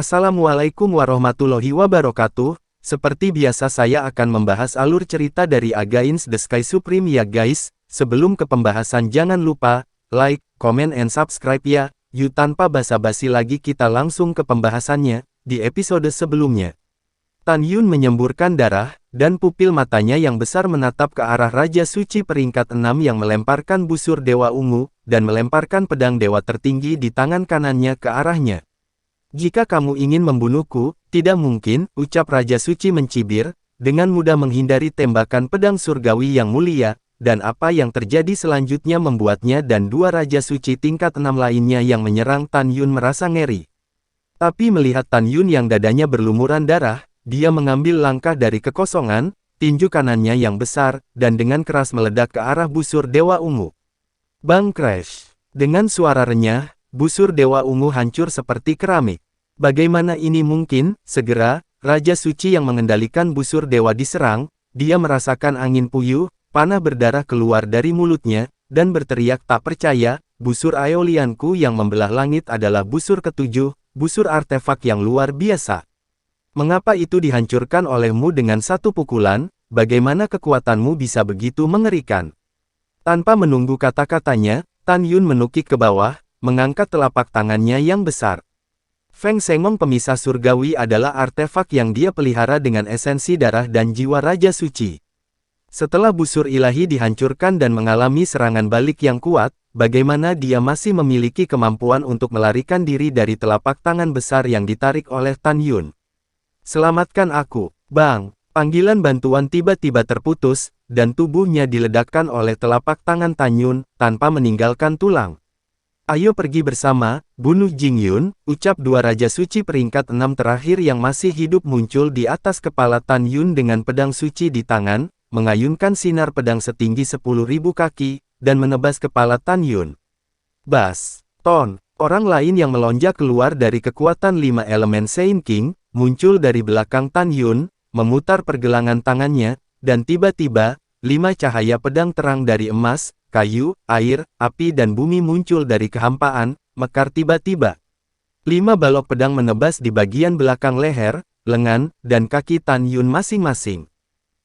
Assalamualaikum warahmatullahi wabarakatuh. Seperti biasa saya akan membahas alur cerita dari Against the Sky Supreme ya guys. Sebelum ke pembahasan jangan lupa, like, comment and subscribe ya. Yuk tanpa basa-basi lagi kita langsung ke pembahasannya. Di episode sebelumnya, Tan Yun menyemburkan darah, dan pupil matanya yang besar menatap ke arah Raja Suci peringkat 6 yang melemparkan busur Dewa Ungu, dan melemparkan pedang Dewa tertinggi di tangan kanannya ke arahnya. Jika kamu ingin membunuhku, tidak mungkin, ucap Raja Suci mencibir, dengan mudah menghindari tembakan pedang surgawi yang mulia, dan apa yang terjadi selanjutnya membuatnya dan dua Raja Suci tingkat 6 lainnya yang menyerang Tan Yun merasa ngeri. Tapi melihat Tan Yun yang dadanya berlumuran darah, dia mengambil langkah dari kekosongan, tinju kanannya yang besar, dan dengan keras meledak ke arah busur Dewa Ungu. Bang crash! Dengan suara renyah, busur Dewa Ungu hancur seperti keramik. Bagaimana ini mungkin? Segera, Raja Suci yang mengendalikan busur dewa diserang, dia merasakan angin puyuh, panah berdarah keluar dari mulutnya, dan berteriak tak percaya, busur Aeolianku yang membelah langit adalah busur ketujuh, busur artefak yang luar biasa. Mengapa itu dihancurkan olehmu dengan satu pukulan? Bagaimana kekuatanmu bisa begitu mengerikan? Tanpa menunggu kata-katanya, Tan Yun menukik ke bawah, mengangkat telapak tangannya yang besar. Feng Sengmong pemisah surgawi adalah artefak yang dia pelihara dengan esensi darah dan jiwa Raja Suci. Setelah busur ilahi dihancurkan dan mengalami serangan balik yang kuat, bagaimana dia masih memiliki kemampuan untuk melarikan diri dari telapak tangan besar yang ditarik oleh Tan Yun. Selamatkan aku, Bang! Panggilan bantuan tiba-tiba terputus, dan tubuhnya diledakkan oleh telapak tangan Tan Yun, tanpa meninggalkan tulang. Ayo pergi bersama, bunuh Jing Yun, ucap dua Raja Suci peringkat 6 terakhir yang masih hidup muncul di atas kepala Tan Yun dengan pedang suci di tangan, mengayunkan sinar pedang setinggi 10.000 kaki, dan menebas kepala Tan Yun. Bas! Ton! Orang lain yang melonjak keluar dari kekuatan 5 elemen Saint King, muncul dari belakang Tan Yun, memutar pergelangan tangannya, dan tiba-tiba, 5 cahaya pedang terang dari emas, kayu, air, api dan bumi muncul dari kehampaan, mekar tiba-tiba. 5 balok pedang menebas di bagian belakang leher, lengan, dan kaki Tan Yun masing-masing.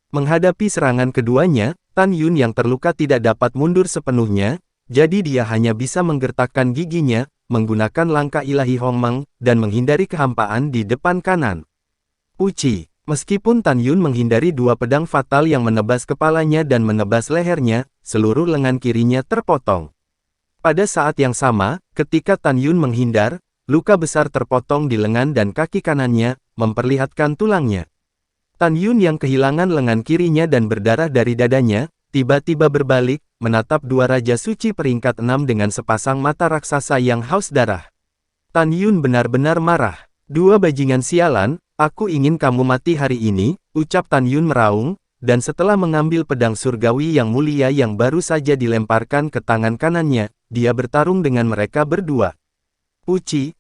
Menghadapi serangan keduanya, Tan Yun yang terluka tidak dapat mundur sepenuhnya, jadi dia hanya bisa menggertakkan giginya, menggunakan langkah ilahi Hongmeng, dan menghindari kehampaan di depan kanan. Uci! Meskipun Tan Yun menghindari dua pedang fatal yang menebas kepalanya dan menebas lehernya, seluruh lengan kirinya terpotong. Pada saat yang sama, ketika Tan Yun menghindar, luka besar terpotong di lengan dan kaki kanannya, memperlihatkan tulangnya. Tan Yun yang kehilangan lengan kirinya dan berdarah dari dadanya, tiba-tiba berbalik, menatap dua Raja Suci peringkat 6 dengan sepasang mata raksasa yang haus darah. Tan Yun benar-benar marah. Dua bajingan sialan, aku ingin kamu mati hari ini, ucap Tan Yun meraung, dan setelah mengambil pedang surgawi yang mulia yang baru saja dilemparkan ke tangan kanannya, dia bertarung dengan mereka berdua. Puci,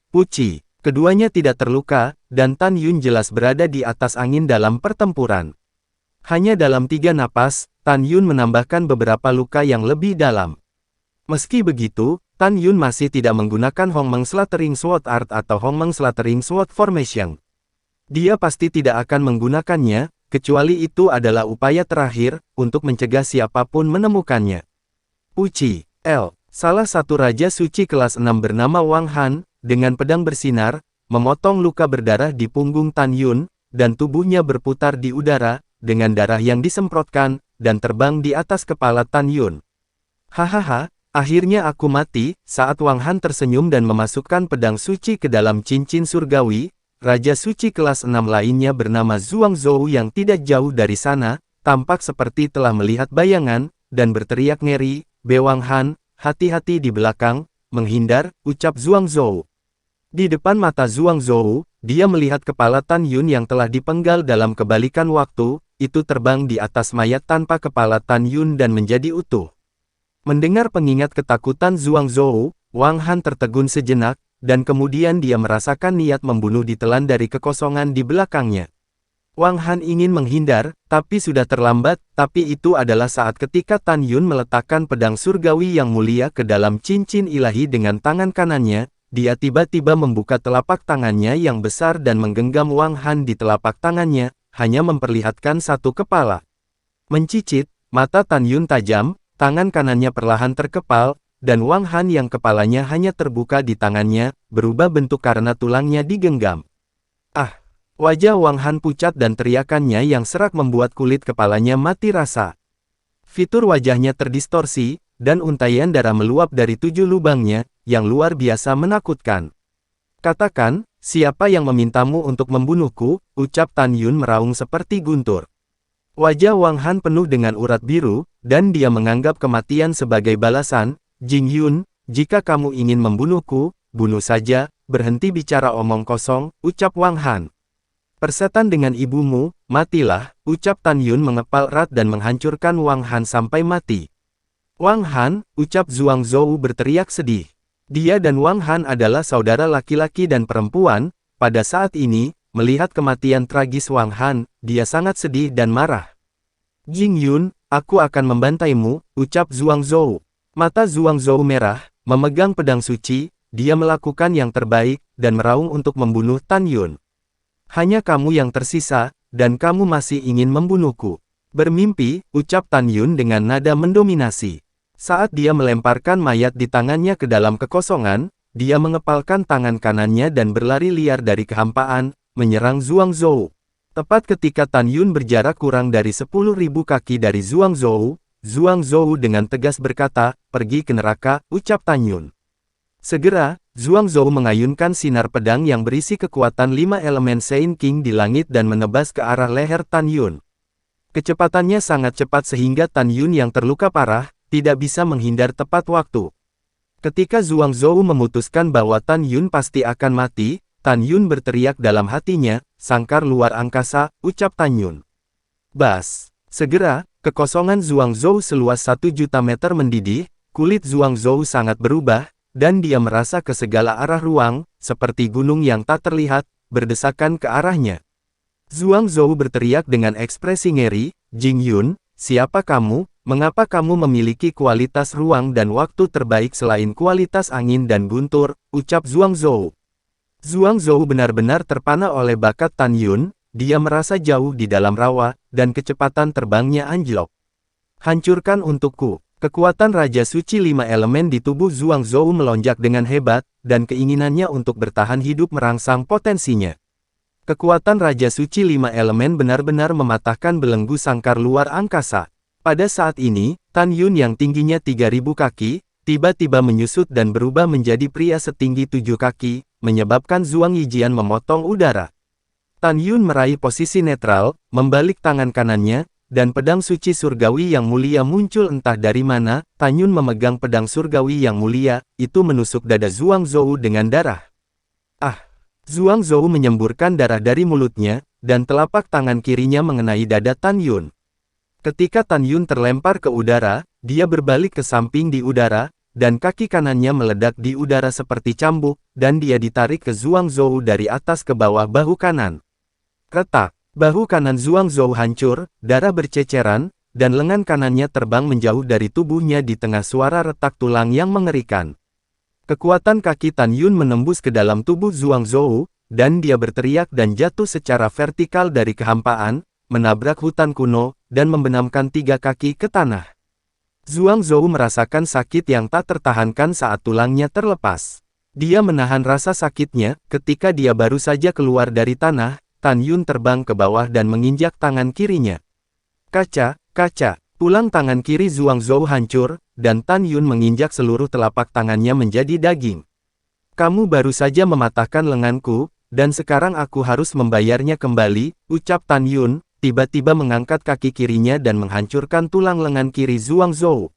keduanya tidak terluka, dan Tan Yun jelas berada di atas angin dalam pertempuran. Hanya dalam 3 napas, Tan Yun menambahkan beberapa luka yang lebih dalam. Meski begitu, Tan Yun masih tidak menggunakan Hongmeng Slattering Sword Art atau Hongmeng Slattering Sword Formation. Dia pasti tidak akan menggunakannya, kecuali itu adalah upaya terakhir, untuk mencegah siapapun menemukannya. Puci, salah satu Raja Suci kelas 6 bernama Wang Han, dengan pedang bersinar, memotong luka berdarah di punggung Tan Yun, dan tubuhnya berputar di udara, dengan darah yang disemprotkan, dan terbang di atas kepala Tan Yun. Hahaha, akhirnya aku mati. Saat Wang Han tersenyum dan memasukkan pedang suci ke dalam cincin surgawi, Raja Suci kelas 6 lainnya bernama Zhuang Zhou yang tidak jauh dari sana, tampak seperti telah melihat bayangan, dan berteriak ngeri, Bewang Han, hati-hati di belakang, menghindar, ucap Zhuang Zhou. Di depan mata Zhuang Zhou, dia melihat kepala Tan Yun yang telah dipenggal dalam kebalikan waktu, itu terbang di atas mayat tanpa kepala Tan Yun dan menjadi utuh. Mendengar pengingat ketakutan Zhuang Zhou, Wang Han tertegun sejenak, dan kemudian dia merasakan niat membunuh ditelan dari kekosongan di belakangnya. Wang Han ingin menghindar, tapi sudah terlambat, tapi itu adalah saat ketika Tan Yun meletakkan pedang surgawi yang mulia ke dalam cincin ilahi dengan tangan kanannya, dia tiba-tiba membuka telapak tangannya yang besar dan menggenggam Wang Han di telapak tangannya, hanya memperlihatkan satu kepala. Mencicit, mata Tan Yun tajam, tangan kanannya perlahan terkepal, dan Wang Han yang kepalanya hanya terbuka di tangannya, berubah bentuk karena tulangnya digenggam. Ah! Wajah Wang Han pucat dan teriakannya yang serak membuat kulit kepalanya mati rasa. Fitur wajahnya terdistorsi, dan untaian darah meluap dari 7 lubangnya, yang luar biasa menakutkan. Katakan, siapa yang memintamu untuk membunuhku, ucap Tan Yun meraung seperti guntur. Wajah Wang Han penuh dengan urat biru, dan dia menganggap kematian sebagai balasan. Jing Yun, jika kamu ingin membunuhku, bunuh saja, berhenti bicara omong kosong, ucap Wang Han. Persetan dengan ibumu, matilah, ucap Tan Yun mengepal erat dan menghancurkan Wang Han sampai mati. Wang Han, ucap Zhuang Zhou berteriak sedih. Dia dan Wang Han adalah saudara laki-laki dan perempuan. Pada saat ini, melihat kematian tragis Wang Han, dia sangat sedih dan marah. Jing Yun, aku akan membantaimu, ucap Zhuang Zhou. Mata Zhuang Zhou merah, memegang pedang suci, dia melakukan yang terbaik, dan meraung untuk membunuh Tan Yun. Hanya kamu yang tersisa, dan kamu masih ingin membunuhku. Bermimpi, ucap Tan Yun dengan nada mendominasi. Saat dia melemparkan mayat di tangannya ke dalam kekosongan, dia mengepalkan tangan kanannya dan berlari liar dari kehampaan, menyerang Zhuang Zhou. Tepat ketika Tan Yun berjarak kurang dari 10.000 kaki dari Zhuang Zhou dengan tegas berkata, pergi ke neraka, ucap Tan Yun. Segera, Zhuang Zhou mengayunkan sinar pedang yang berisi kekuatan 5 elemen Saint King di langit dan menebas ke arah leher Tan Yun. Kecepatannya sangat cepat sehingga Tan Yun yang terluka parah, tidak bisa menghindar tepat waktu. Ketika Zhuang Zhou memutuskan bahwa Tan Yun pasti akan mati, Tan Yun berteriak dalam hatinya, sangkar luar angkasa, ucap Tan Yun. Bas! Segera, kekosongan Zhuang Zhou seluas 1 juta meter mendidih, kulit Zhuang Zhou sangat berubah, dan dia merasa ke segala arah ruang, seperti gunung yang tak terlihat, berdesakan ke arahnya. Zhuang Zhou berteriak dengan ekspresi ngeri, Jing Yun, siapa kamu, mengapa kamu memiliki kualitas ruang dan waktu terbaik selain kualitas angin dan guntur, ucap Zhuang Zhou. Zhuang Zhou benar-benar terpana oleh bakat Tan Yun, dia merasa jauh di dalam rawa, dan kecepatan terbangnya anjlok. Hancurkan untukku. Kekuatan Raja Suci 5 elemen di tubuh Zhuang Zhou melonjak dengan hebat, dan keinginannya untuk bertahan hidup merangsang potensinya. Kekuatan Raja Suci 5 elemen benar-benar mematahkan belenggu sangkar luar angkasa. Pada saat ini, Tan Yun yang tingginya 3.000 kaki, tiba-tiba menyusut dan berubah menjadi pria setinggi 7 kaki, menyebabkan Zhuang Yijian memotong udara. Tan Yun meraih posisi netral, membalik tangan kanannya, dan pedang suci surgawi yang mulia muncul entah dari mana. Tan Yun memegang pedang surgawi yang mulia, itu menusuk dada Zhuang Zhou dengan darah. Ah! Zhuang Zhou menyemburkan darah dari mulutnya, dan telapak tangan kirinya mengenai dada Tan Yun. Ketika Tan Yun terlempar ke udara, dia berbalik ke samping di udara, dan kaki kanannya meledak di udara seperti cambuk, dan dia ditarik ke Zhuang Zhou dari atas ke bawah bahu kanan. Retak! Bahu kanan Zhuang Zhou hancur, darah berceceran, dan lengan kanannya terbang menjauh dari tubuhnya di tengah suara retak tulang yang mengerikan. Kekuatan kaki Tan Yun menembus ke dalam tubuh Zhuang Zhou, dan dia berteriak dan jatuh secara vertikal dari kehampaan, menabrak hutan kuno, dan membenamkan 3 kaki ke tanah. Zhuang Zhou merasakan sakit yang tak tertahankan saat tulangnya terlepas. Dia menahan rasa sakitnya, ketika dia baru saja keluar dari tanah, Tan Yun terbang ke bawah dan menginjak tangan kirinya. Kaca, tulang tangan kiri Zhuang Zhou hancur, dan Tan Yun menginjak seluruh telapak tangannya menjadi daging. Kamu baru saja mematahkan lenganku, dan sekarang aku harus membayarnya kembali, ucap Tan Yun, tiba-tiba mengangkat kaki kirinya dan menghancurkan tulang lengan kiri Zhuang Zhou.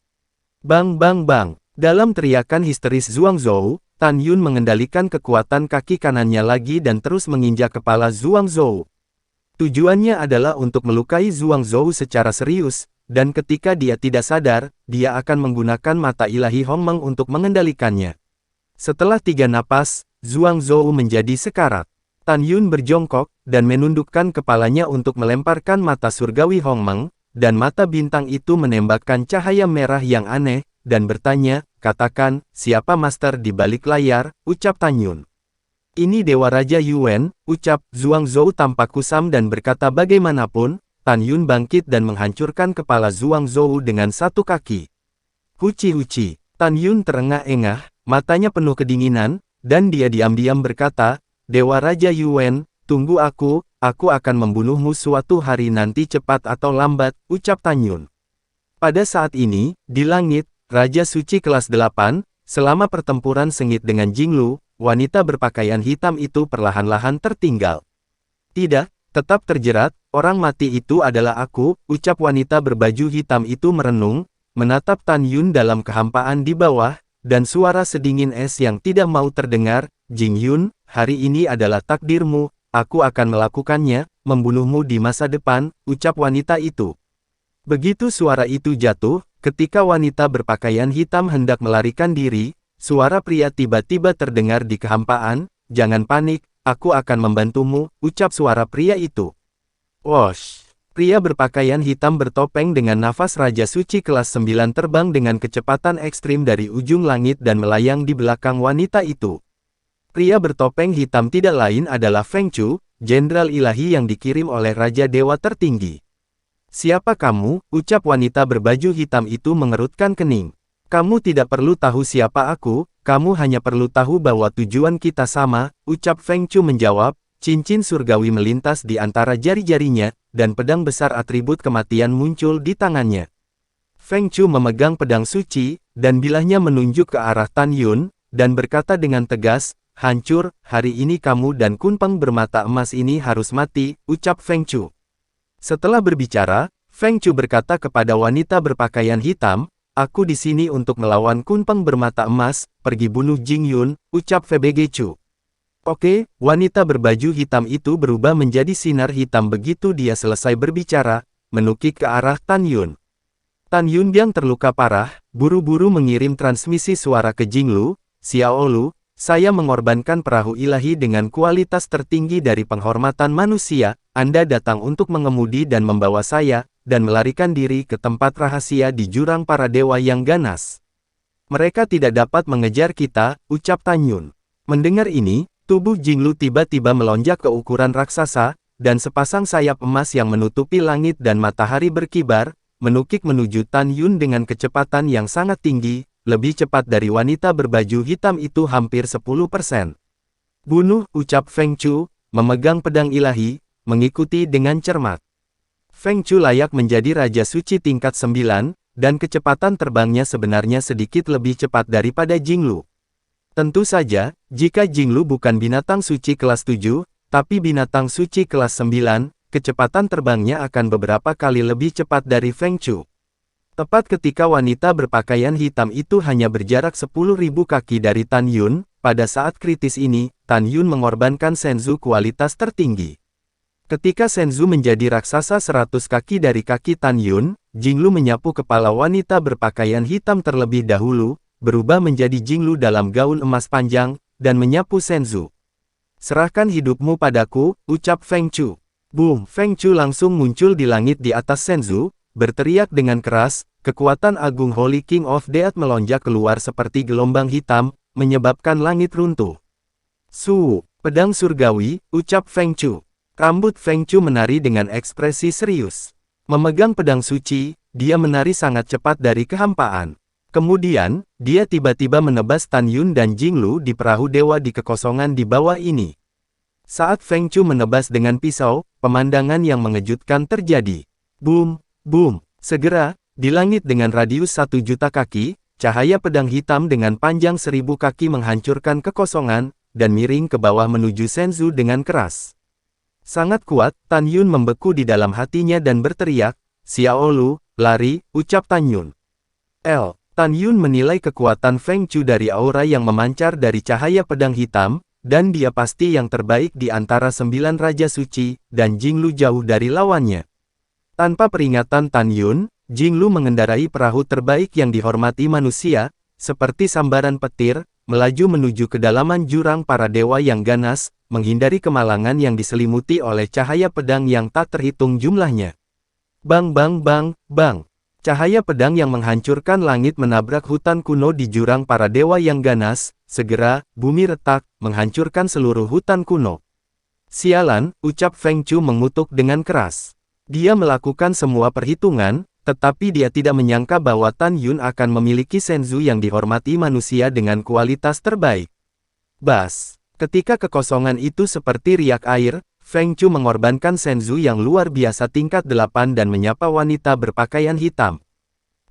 Bang bang bang, dalam teriakan histeris Zhuang Zhou, Tan Yun mengendalikan kekuatan kaki kanannya lagi dan terus menginjak kepala Zhuang Zhou. Tujuannya adalah untuk melukai Zhuang Zhou secara serius, dan ketika dia tidak sadar, dia akan menggunakan mata ilahi Hongmeng untuk mengendalikannya. Setelah 3 napas, Zhuang Zhou menjadi sekarat. Tan Yun berjongkok, dan menundukkan kepalanya untuk melemparkan mata surgawi Hongmeng, dan mata bintang itu menembakkan cahaya merah yang aneh, dan bertanya, katakan, siapa master di balik layar, ucap Tan Yun. Ini Dewa Raja Yuan, ucap Zhuang Zhou tanpa kusam dan berkata bagaimanapun, Tan Yun bangkit dan menghancurkan kepala Zhuang Zhou dengan satu kaki. Huci-huci, Tan Yun terengah-engah, matanya penuh kedinginan, dan dia diam-diam berkata, Dewa Raja Yuan, tunggu aku akan membunuhmu suatu hari nanti cepat atau lambat, ucap Tan Yun. Pada saat ini, di langit, Raja Suci kelas 8, selama pertempuran sengit dengan Jinglu, wanita berpakaian hitam itu perlahan-lahan tertinggal. Tidak, tetap terjerat, orang mati itu adalah aku, ucap wanita berbaju hitam itu merenung, menatap Tan Yun dalam kehampaan di bawah, dan suara sedingin es yang tidak mau terdengar, Jing Yun, hari ini adalah takdirmu, aku akan melakukannya, membunuhmu di masa depan, ucap wanita itu. Begitu suara itu jatuh, ketika wanita berpakaian hitam hendak melarikan diri, suara pria tiba-tiba terdengar di kehampaan, jangan panik, aku akan membantumu, ucap suara pria itu. Wosh! Pria berpakaian hitam bertopeng dengan nafas Raja Suci kelas 9 terbang dengan kecepatan ekstrim dari ujung langit dan melayang di belakang wanita itu. Pria bertopeng hitam tidak lain adalah Feng Chu, jenderal ilahi yang dikirim oleh Raja Dewa tertinggi. Siapa kamu? Ucap wanita berbaju hitam itu mengerutkan kening. Kamu tidak perlu tahu siapa aku, kamu hanya perlu tahu bahwa tujuan kita sama, ucap Feng Chu menjawab, cincin surgawi melintas di antara jari-jarinya, dan pedang besar atribut kematian muncul di tangannya. Feng Chu memegang pedang suci, dan bilahnya menunjuk ke arah Tan Yun, dan berkata dengan tegas, hancur, hari ini kamu dan Kunpeng bermata emas ini harus mati, ucap Feng Chu. Setelah berbicara, Feng Chu berkata kepada wanita berpakaian hitam, aku di sini untuk melawan Kunpeng bermata emas, pergi bunuh Jing Yun, ucap VBG Chu. Oke, wanita berbaju hitam itu berubah menjadi sinar hitam begitu dia selesai berbicara, menukik ke arah Tan Yun. Tan Yun yang terluka parah, buru-buru mengirim transmisi suara ke Jinglu, Xiao Lu, saya mengorbankan perahu ilahi dengan kualitas tertinggi dari penghormatan manusia, Anda datang untuk mengemudi dan membawa saya, dan melarikan diri ke tempat rahasia di jurang para dewa yang ganas. Mereka tidak dapat mengejar kita, ucap Tan Yun. Mendengar ini, tubuh Jinglu tiba-tiba melonjak ke ukuran raksasa, dan sepasang sayap emas yang menutupi langit dan matahari berkibar, menukik menuju Tan Yun dengan kecepatan yang sangat tinggi, lebih cepat dari wanita berbaju hitam itu hampir 10%. Bunuh, ucap Feng Chu, memegang pedang ilahi, mengikuti dengan cermat. Feng Chu layak menjadi Raja Suci tingkat 9, dan kecepatan terbangnya sebenarnya sedikit lebih cepat daripada Jinglu. Tentu saja, jika Jinglu bukan binatang suci kelas 7, tapi binatang suci kelas 9, kecepatan terbangnya akan beberapa kali lebih cepat dari Feng Chu. Tepat ketika wanita berpakaian hitam itu hanya berjarak 10.000 kaki dari Tan Yun, pada saat kritis ini, Tan Yun mengorbankan Senzu kualitas tertinggi. Ketika Senzu menjadi raksasa 100 kaki dari kaki Tan Yun, Jinglu menyapu kepala wanita berpakaian hitam terlebih dahulu, berubah menjadi Jinglu dalam gaun emas panjang, dan menyapu Senzu. Serahkan hidupmu padaku, ucap Feng Chu. Boom! Feng Chu langsung muncul di langit di atas Senzu, berteriak dengan keras, kekuatan agung Holy King of Death melonjak keluar seperti gelombang hitam, menyebabkan langit runtuh. Pedang surgawi, ucap Feng Chu. Rambut Feng Chu menari dengan ekspresi serius. Memegang pedang suci, dia menari sangat cepat dari kehampaan. Kemudian, dia tiba-tiba menebas Tan Yun dan Jinglu di perahu dewa di kekosongan di bawah ini. Saat Feng Chu menebas dengan pisau, pemandangan yang mengejutkan terjadi. Boom! Boom! Segera, di langit dengan radius 1 juta kaki, cahaya pedang hitam dengan panjang 1000 kaki menghancurkan kekosongan, dan miring ke bawah menuju Senzu dengan keras. Sangat kuat, Tan Yun membeku di dalam hatinya dan berteriak, Xiao Lu, lari, ucap Tan Yun. Tan Yun menilai kekuatan Feng Chu dari aura yang memancar dari cahaya pedang hitam, dan dia pasti yang terbaik di antara 9 Raja Suci, dan Jinglu jauh dari lawannya. Tanpa peringatan Tan Yun, Jinglu mengendarai perahu terbaik yang dihormati manusia, seperti sambaran petir, melaju menuju kedalaman jurang para dewa yang ganas, menghindari kemalangan yang diselimuti oleh cahaya pedang yang tak terhitung jumlahnya. Bang bang bang, bang. Cahaya pedang yang menghancurkan langit menabrak hutan kuno di jurang para dewa yang ganas, segera, bumi retak, menghancurkan seluruh hutan kuno. Sialan, ucap Feng Chu mengutuk dengan keras. Dia melakukan semua perhitungan, tetapi dia tidak menyangka bahwa Tan Yun akan memiliki senzu yang dihormati manusia dengan kualitas terbaik. Bas! Ketika kekosongan itu seperti riak air, Feng Chu mengorbankan senzu yang luar biasa tingkat 8 dan menyapa wanita berpakaian hitam.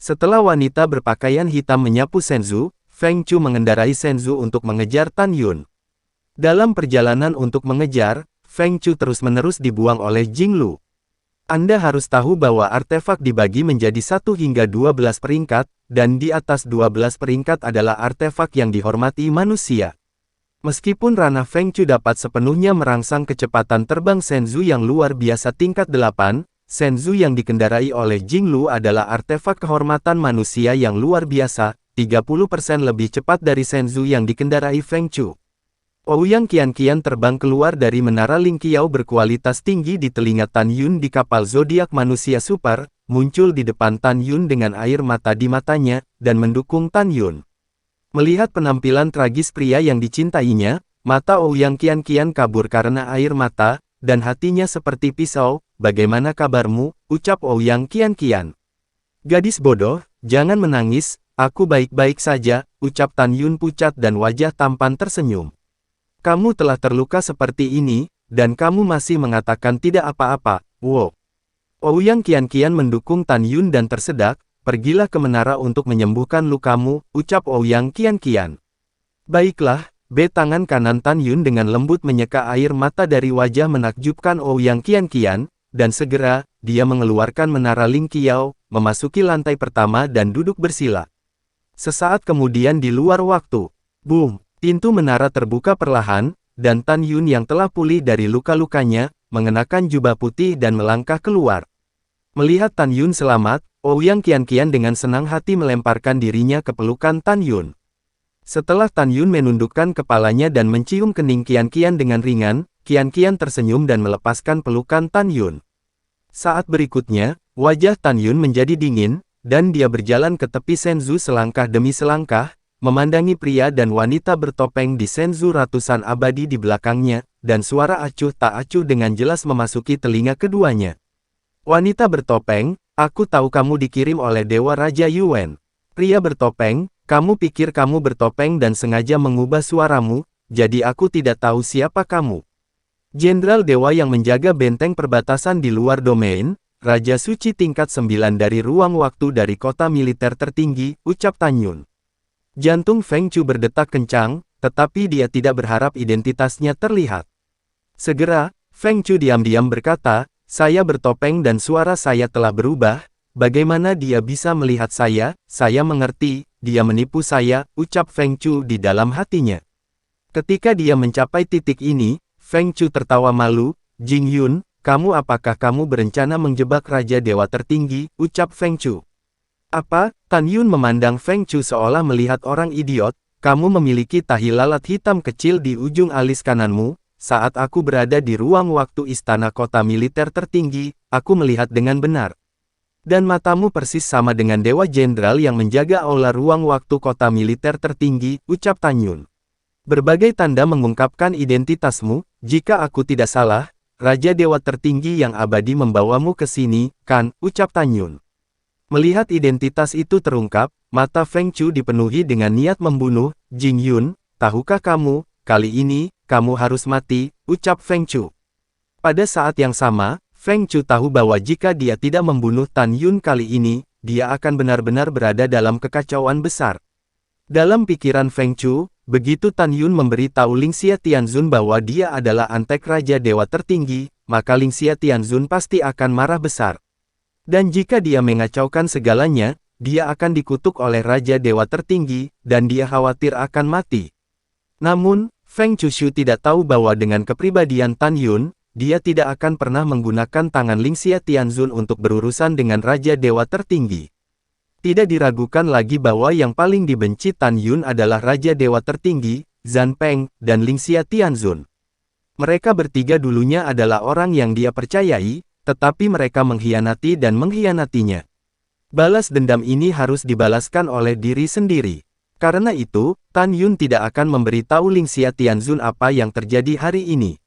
Setelah wanita berpakaian hitam menyapu senzu, Feng Chu mengendarai senzu untuk mengejar Tan Yun. Dalam perjalanan untuk mengejar, Feng Chu terus-menerus dibuang oleh Jing Lu. Anda harus tahu bahwa artefak dibagi menjadi 1 hingga 12 peringkat, dan di atas 12 peringkat adalah artefak yang dihormati manusia. Meskipun ranah Feng Chu dapat sepenuhnya merangsang kecepatan terbang senzu yang luar biasa tingkat 8, senzu yang dikendarai oleh Jing Lu adalah artefak kehormatan manusia yang luar biasa, 30% lebih cepat dari senzu yang dikendarai Feng Chu. Ouyang Qian-Qian terbang keluar dari menara Ling Qiao berkualitas tinggi di telinga Tan Yun di kapal zodiak manusia super, muncul di depan Tan Yun dengan air mata di matanya, dan mendukung Tan Yun. Melihat penampilan tragis pria yang dicintainya, mata Ouyang Qian-Qian kabur karena air mata, dan hatinya seperti pisau. Bagaimana kabarmu, ucap Ouyang Qian-Qian. Gadis bodoh, jangan menangis, aku baik-baik saja, ucap Tan Yun pucat dan wajah tampan tersenyum. Kamu telah terluka seperti ini, dan kamu masih mengatakan tidak apa-apa, wow. Ouyang Qian-Qian mendukung Tan Yun dan tersedak. Pergilah ke menara untuk menyembuhkan lukamu, ucap Ouyang Qian-Qian. Baiklah, tangan kanan Tan Yun dengan lembut menyeka air mata dari wajah menakjubkan Ouyang Qian-Qian, dan segera, dia mengeluarkan menara Ling Qiao, memasuki lantai pertama dan duduk bersila. Sesaat kemudian di luar waktu, boom, pintu menara terbuka perlahan, dan Tan Yun yang telah pulih dari luka-lukanya, mengenakan jubah putih dan melangkah keluar. Melihat Tan Yun selamat, Ouyang Qian-Qian dengan senang hati melemparkan dirinya ke pelukan Tan Yun. Setelah Tan Yun menundukkan kepalanya dan mencium kening Qian-Qian dengan ringan, Qian-Qian tersenyum dan melepaskan pelukan Tan Yun. Saat berikutnya, wajah Tan Yun menjadi dingin, dan dia berjalan ke tepi senzu selangkah demi selangkah, memandangi pria dan wanita bertopeng di senzu ratusan abadi di belakangnya, dan suara acuh tak acuh dengan jelas memasuki telinga keduanya. Wanita bertopeng, aku tahu kamu dikirim oleh Dewa Raja Yuan. Pria bertopeng, kamu pikir kamu bertopeng dan sengaja mengubah suaramu, jadi aku tidak tahu siapa kamu. Jenderal Dewa yang menjaga benteng perbatasan di luar domain, Raja Suci tingkat 9 dari ruang waktu dari kota militer tertinggi, ucap Tan Yun. Jantung Feng Chu berdetak kencang, tetapi dia tidak berharap identitasnya terlihat. Segera, Feng Chu diam-diam berkata, saya bertopeng dan suara saya telah berubah, bagaimana dia bisa melihat saya mengerti, dia menipu saya, ucap Feng Chu di dalam hatinya. Ketika dia mencapai titik ini, Feng Chu tertawa malu, Jing Yun, apakah kamu berencana menjebak Raja Dewa Tertinggi, ucap Feng Chu. Apa? Tan Yun memandang Feng Chu seolah melihat orang idiot, kamu memiliki tahi lalat hitam kecil di ujung alis kananmu. Saat aku berada di ruang waktu istana kota militer tertinggi, aku melihat dengan benar. Dan matamu persis sama dengan Dewa Jenderal yang menjaga aula ruang waktu kota militer tertinggi, ucap Tan Yun. Berbagai tanda mengungkapkan identitasmu, jika aku tidak salah, Raja Dewa Tertinggi yang abadi membawamu ke sini, kan, ucap Tan Yun. Melihat identitas itu terungkap, mata Feng Chu dipenuhi dengan niat membunuh, Jing Yun, tahukah kamu, kali ini, kamu harus mati, ucap Feng Chu. Pada saat yang sama, Feng Chu tahu bahwa jika dia tidak membunuh Tan Yun kali ini, dia akan benar-benar berada dalam kekacauan besar. Dalam pikiran Feng Chu, begitu Tan Yun memberitahu Lingxia Tianzun bahwa dia adalah antek Raja Dewa Tertinggi, maka Lingxia Tianzun pasti akan marah besar. Dan jika dia mengacaukan segalanya, dia akan dikutuk oleh Raja Dewa Tertinggi, dan dia khawatir akan mati. Namun, Feng Chushu tidak tahu bahwa dengan kepribadian Tan Yun, dia tidak akan pernah menggunakan tangan Lingxia Tianzun untuk berurusan dengan Raja Dewa Tertinggi. Tidak diragukan lagi bahwa yang paling dibenci Tan Yun adalah Raja Dewa Tertinggi, Zhan Peng, dan Lingxia Tianzun. Mereka bertiga dulunya adalah orang yang dia percayai, tetapi mereka mengkhianati dan mengkhianatinya. Balas dendam ini harus dibalaskan oleh diri sendiri. Karena itu, Tan Yun tidak akan memberitahu Ling Xia Tianzun apa yang terjadi hari ini.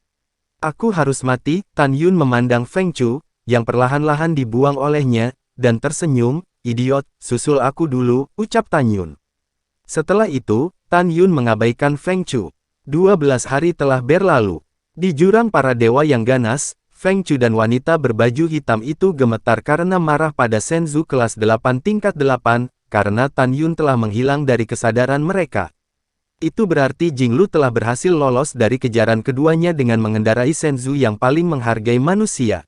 Aku harus mati, Tan Yun memandang Feng Chu, yang perlahan-lahan dibuang olehnya, dan tersenyum, idiot, susul aku dulu, ucap Tan Yun. Setelah itu, Tan Yun mengabaikan Feng Chu. 12 hari telah berlalu. Di jurang para dewa yang ganas, Feng Chu dan wanita berbaju hitam itu gemetar karena marah pada Shenzhou kelas 8 tingkat 8, karena Tan Yun telah menghilang dari kesadaran mereka. Itu berarti Jinglu telah berhasil lolos dari kejaran keduanya dengan mengendarai Shenzhou yang paling menghargai manusia.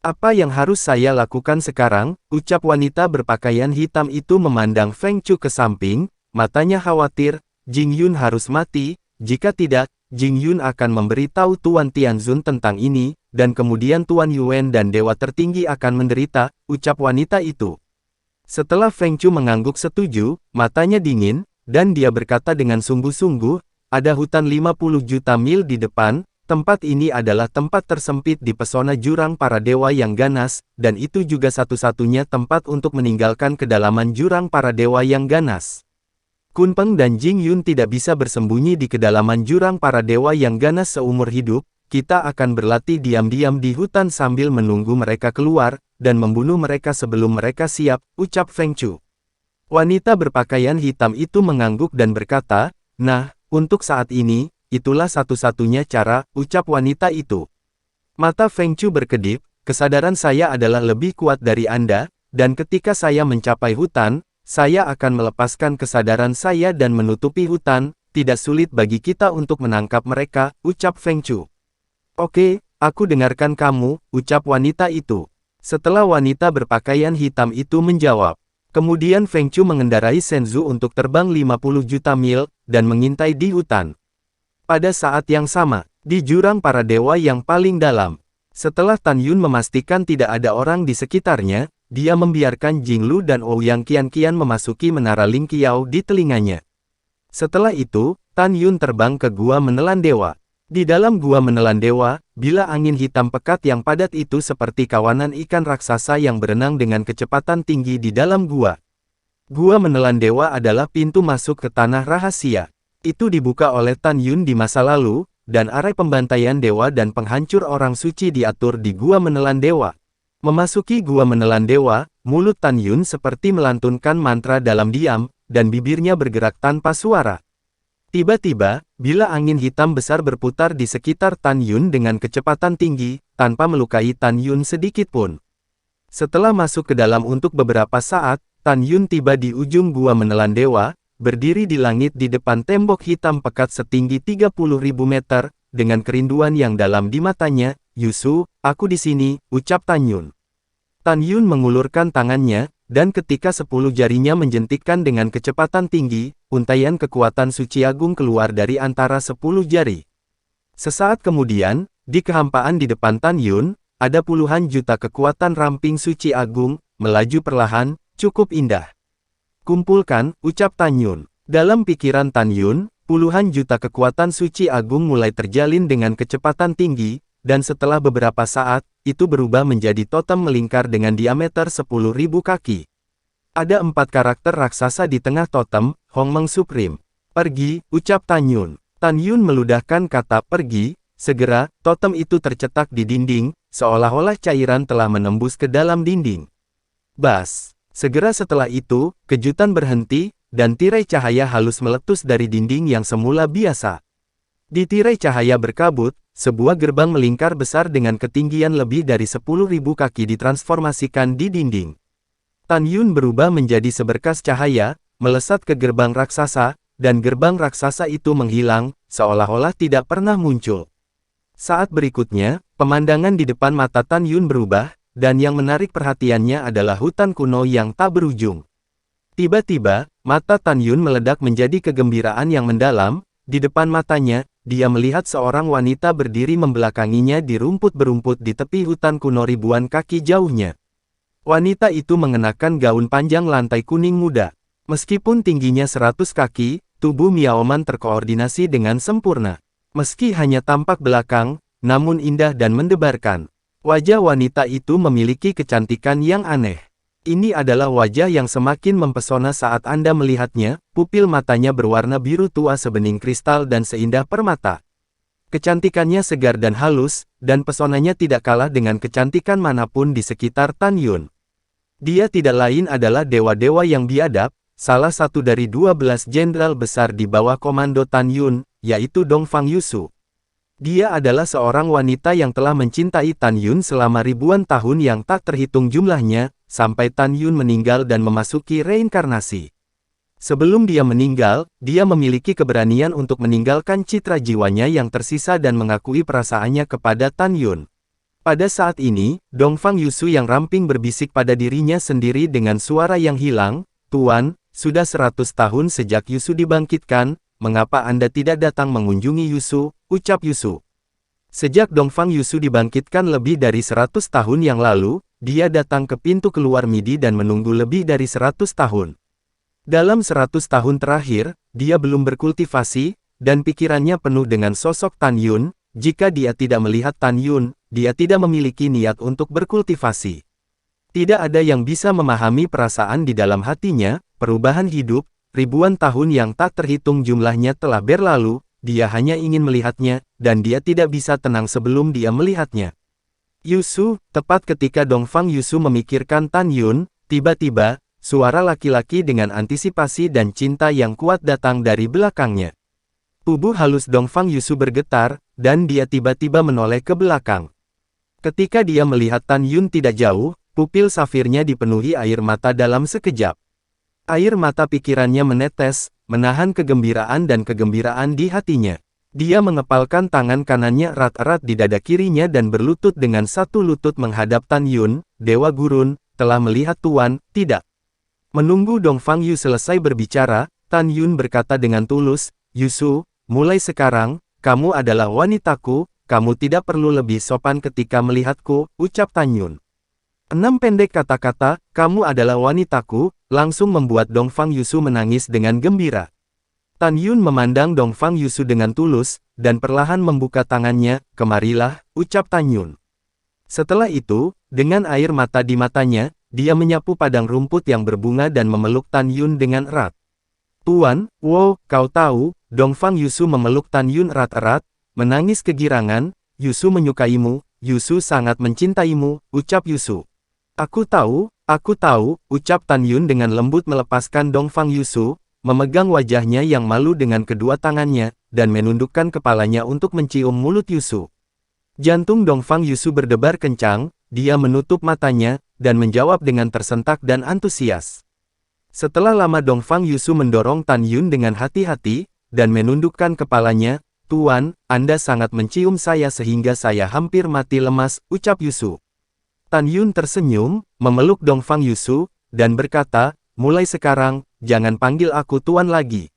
Apa yang harus saya lakukan sekarang? Ucap wanita berpakaian hitam itu memandang Feng Chu ke samping, matanya khawatir, Jing Yun harus mati, jika tidak, Jing Yun akan memberitahu Tuan Tianzun tentang ini, dan kemudian Tuan Yuan dan Dewa Tertinggi akan menderita, ucap wanita itu. Setelah Feng Chu mengangguk setuju, matanya dingin, dan dia berkata dengan sungguh-sungguh, ada hutan 50 juta mil di depan, tempat ini adalah tempat tersempit di pesona jurang para dewa yang ganas, dan itu juga satu-satunya tempat untuk meninggalkan kedalaman jurang para dewa yang ganas. Kun Peng dan Jing Yun tidak bisa bersembunyi di kedalaman jurang para dewa yang ganas seumur hidup, kita akan berlatih diam-diam di hutan sambil menunggu mereka keluar, dan membunuh mereka sebelum mereka siap, ucap Feng Chu. Wanita berpakaian hitam itu mengangguk dan berkata, nah, untuk saat ini, itulah satu-satunya cara, ucap wanita itu. Mata Feng Chu berkedip, kesadaran saya adalah lebih kuat dari Anda, dan ketika saya mencapai hutan, saya akan melepaskan kesadaran saya dan menutupi hutan, tidak sulit bagi kita untuk menangkap mereka, ucap Feng Chu. Oke, aku dengarkan kamu, ucap wanita itu. Setelah wanita berpakaian hitam itu menjawab. Kemudian Feng Chu mengendarai Shenzhou untuk terbang 50 juta mil, dan mengintai di hutan. Pada saat yang sama, di jurang para dewa yang paling dalam. Setelah Tan Yun memastikan tidak ada orang di sekitarnya, dia membiarkan Jinglu dan Ouyang Qian memasuki menara Ling Qiao di telinganya. Setelah itu, Tan Yun terbang ke Gua Menelan Dewa. Di dalam Gua Menelan Dewa, bila angin hitam pekat yang padat itu seperti kawanan ikan raksasa yang berenang dengan kecepatan tinggi di dalam gua. Gua Menelan Dewa adalah pintu masuk ke tanah rahasia. Itu dibuka oleh Tan Yun di masa lalu, dan arai pembantaian dewa dan penghancur orang suci diatur di Gua Menelan Dewa. Memasuki Gua Menelan Dewa, mulut Tan Yun seperti melantunkan mantra dalam diam, dan bibirnya bergerak tanpa suara. Tiba-tiba, bila angin hitam besar berputar di sekitar Tan Yun dengan kecepatan tinggi, tanpa melukai Tan Yun sedikitpun. Setelah masuk ke dalam untuk beberapa saat, Tan Yun tiba di ujung Gua Menelan Dewa, berdiri di langit di depan tembok hitam pekat setinggi 30.000 meter, dengan kerinduan yang dalam di matanya. Yusu, aku di sini, ucap Tan Yun. Tan Yun mengulurkan tangannya, dan ketika 10 jarinya menjentikkan dengan kecepatan tinggi, untaian kekuatan suci agung keluar dari antara 10 jari. Sesaat kemudian, di kehampaan di depan Tan Yun, ada puluhan juta kekuatan ramping suci agung, melaju perlahan, cukup indah. Kumpulkan, ucap Tan Yun. Dalam pikiran Tan Yun, puluhan juta kekuatan suci agung mulai terjalin dengan kecepatan tinggi, dan setelah beberapa saat, itu berubah menjadi totem melingkar dengan diameter 10.000 kaki. Ada 4 karakter raksasa di tengah totem, Hongmeng Supreme. Pergi, ucap Tan Yun. Tan Yun meludahkan kata pergi, segera, totem itu tercetak di dinding, seolah-olah cairan telah menembus ke dalam dinding. Bas. Segera setelah itu, kejutan berhenti, dan tirai cahaya halus meletus dari dinding yang semula biasa. Di tirai cahaya berkabut, sebuah gerbang melingkar besar dengan ketinggian lebih dari 10.000 kaki ditransformasikan di dinding. Tan Yun berubah menjadi seberkas cahaya, melesat ke gerbang raksasa, dan gerbang raksasa itu menghilang, seolah-olah tidak pernah muncul. Saat berikutnya, pemandangan di depan mata Tan Yun berubah, dan yang menarik perhatiannya adalah hutan kuno yang tak berujung. Tiba-tiba, mata Tan Yun meledak menjadi kegembiraan yang mendalam. Di depan matanya, dia melihat seorang wanita berdiri membelakanginya di rumput berumput di tepi hutan kuno ribuan kaki jauhnya. Wanita itu mengenakan gaun panjang lantai kuning muda. Meskipun tingginya 100 kaki, tubuh Miaoman terkoordinasi dengan sempurna. Meski hanya tampak belakang, namun indah dan mendebarkan. Wajah wanita itu memiliki kecantikan yang aneh. Ini adalah wajah yang semakin mempesona saat Anda melihatnya, pupil matanya berwarna biru tua sebening kristal dan seindah permata. Kecantikannya segar dan halus, dan pesonanya tidak kalah dengan kecantikan manapun di sekitar Tan Yun. Dia tidak lain adalah dewa-dewa yang biadab, salah satu dari 12 jenderal besar di bawah komando Tan Yun, yaitu Dongfang Yusu. Dia adalah seorang wanita yang telah mencintai Tan Yun selama ribuan tahun yang tak terhitung jumlahnya, sampai Tan Yun meninggal dan memasuki reinkarnasi. Sebelum dia meninggal, dia memiliki keberanian untuk meninggalkan citra jiwanya yang tersisa dan mengakui perasaannya kepada Tan Yun. Pada saat ini, Dongfang Yusu yang ramping berbisik pada dirinya sendiri dengan suara yang hilang, "Tuan, sudah 100 tahun sejak Yusu dibangkitkan, mengapa Anda tidak datang mengunjungi Yusu?" ucap Yusu. Sejak Dongfang Yusu dibangkitkan lebih dari 100 tahun yang lalu, dia datang ke pintu keluar Midi dan menunggu lebih dari 100 tahun. Dalam 100 tahun terakhir, dia belum berkultivasi, dan pikirannya penuh dengan sosok Tan Yun. Jika dia tidak melihat Tan Yun, dia tidak memiliki niat untuk berkultivasi. Tidak ada yang bisa memahami perasaan di dalam hatinya, perubahan hidup, ribuan tahun yang tak terhitung jumlahnya telah berlalu, dia hanya ingin melihatnya, dan dia tidak bisa tenang sebelum dia melihatnya. Yusu, tepat ketika Dongfang Yusu memikirkan Tan Yun, tiba-tiba, suara laki-laki dengan antisipasi dan cinta yang kuat datang dari belakangnya. Tubuh halus Dongfang Yusu bergetar, dan dia tiba-tiba menoleh ke belakang. Ketika dia melihat Tan Yun tidak jauh, pupil safirnya dipenuhi air mata dalam sekejap. Air mata pikirannya menetes, menahan kegembiraan dan kegembiraan di hatinya. Dia mengepalkan tangan kanannya erat-erat di dada kirinya dan berlutut dengan satu lutut menghadap Tan Yun. "Dewa Gurun, telah melihat Tuan, tidak?" Menunggu Dongfang Yu selesai berbicara, Tan Yun berkata dengan tulus, "Yusu, mulai sekarang, kamu adalah wanitaku, kamu tidak perlu lebih sopan ketika melihatku," ucap Tan Yun. 6 pendek kata-kata, "kamu adalah wanitaku," langsung membuat Dongfang Yusu menangis dengan gembira. Tan Yun memandang Dongfang Yusu dengan tulus, dan perlahan membuka tangannya, "Kemarilah," ucap Tan Yun. Setelah itu, dengan air mata di matanya, dia menyapu padang rumput yang berbunga dan memeluk Tan Yun dengan erat. "Tuan, wow, kau tahu," Dongfang Yusu memeluk Tan Yun erat-erat, menangis kegirangan, "Yusu menyukaimu, Yusu sangat mencintaimu," ucap Yusu. Aku tahu, ucap Tan Yun dengan lembut melepaskan Dongfang Yusu, memegang wajahnya yang malu dengan kedua tangannya, dan menundukkan kepalanya untuk mencium mulut Yusu. Jantung Dongfang Yusu berdebar kencang, dia menutup matanya, dan menjawab dengan tersentak dan antusias. Setelah lama Dongfang Yusu mendorong Tan Yun dengan hati-hati, dan menundukkan kepalanya, "Tuan, Anda sangat mencium saya sehingga saya hampir mati lemas," ucap Yusu. Tan Yun tersenyum, memeluk Dongfang Yusu, dan berkata, "Mulai sekarang, jangan panggil aku Tuan lagi.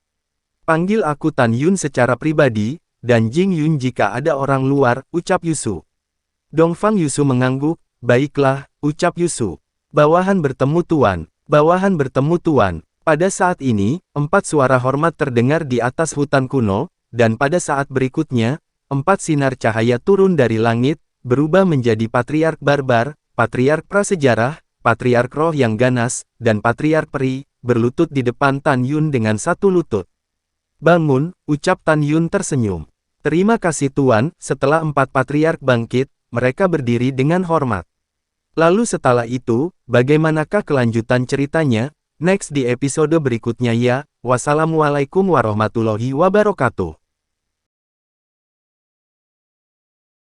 Panggil aku Tan Yun secara pribadi, dan Jing Yun jika ada orang luar," ucap Yusu. Dongfang Yusu mengangguk, "Baiklah," ucap Yusu. "Bawahan bertemu Tuan. Bawahan bertemu Tuan." Pada saat ini, 4 suara hormat terdengar di atas hutan kuno, dan pada saat berikutnya, 4 sinar cahaya turun dari langit, berubah menjadi Patriark Barbar, Patriark Prasejarah, Patriark Roh yang ganas, dan Patriark Peri, berlutut di depan Tan Yun dengan satu lutut. "Bangun," ucap Tan Yun tersenyum. "Terima kasih Tuan." Setelah 4 Patriark bangkit, mereka berdiri dengan hormat. Lalu setelah itu, bagaimanakah kelanjutan ceritanya? Next di episode berikutnya ya. Wassalamualaikum warahmatullahi wabarakatuh.